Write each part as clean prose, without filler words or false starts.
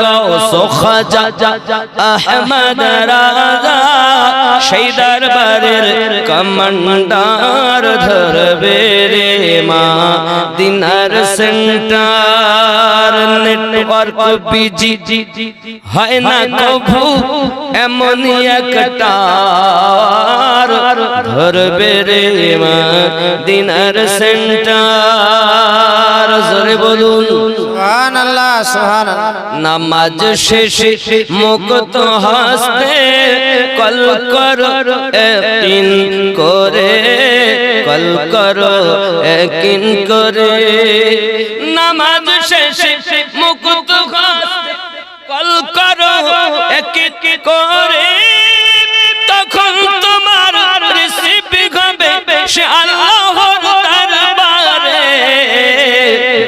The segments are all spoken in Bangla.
গৌস খাজা আহমদ রাজা সেই দরবারের কমান্ডার ধরবে রে মা দিনার সেন্টার নেটওয়ার্ক বিজি হয় না কভু এমন একটা ধরবে রে মা দিনার সেন্টার জোরে বলুন সুবহানাল্লাহ সুবহানাল্লাহ নামাজ শেষে মুক্ত হস্তে কল করো ইয়াকিন করে কল করো ইয়াকিন করে নামাজ শেষে মুক্ত হস্তে কল করো ইয়াকিন করে তখন তোমার রিসিভ হবে সে আল্লাহর দরবারে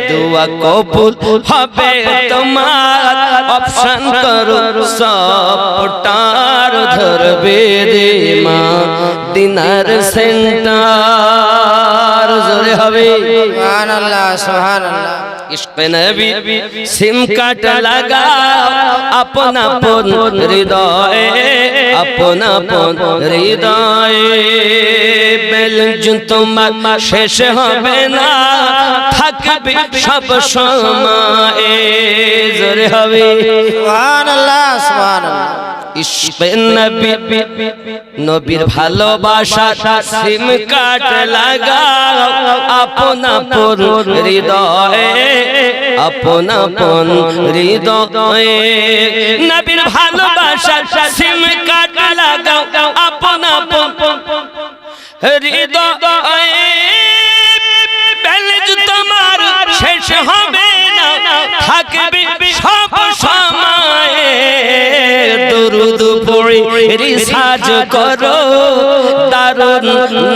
দুয়া কবুল হবে তোমার অপশন করো সবটার ধরবে রে মা দিনার সেন্টার জোরে হবে সুবহানাল্লাহ সুবহানাল্লাহ ইশকে নবী সিম কাট লাগাও আপনা আপন হৃদয়ে আপনা আপন হৃদয়ে বেলুন তোমার শেষ হবে না থাকবে সব সময় জোরে হবে সুবহানাল্লাহ সুবহানাল্লাহ ইশকে নবী নবীর ভালোবাসা সিম কাট লাগাও আপনা আপন হৃদয়ে আপনা আপন হৃদয়ে নবীর ভালোবাসা সিম কাট লাগাও আপনা আপন হৃদয়ে বেলুন তোমার শেষ হবে না থাকবে সব সময় দুরুদ পড়ে রিসাজ করো দারুন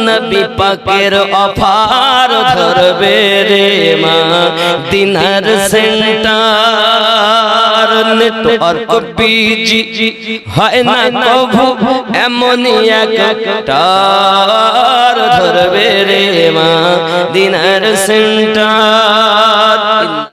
নবী পাকের অফার ধরবে রে মা দিনার সেন্টার নেটওয়ার্ক বিজি হয় না কভু এমনই একটা ধরবে রে মা দিনার সেন্টার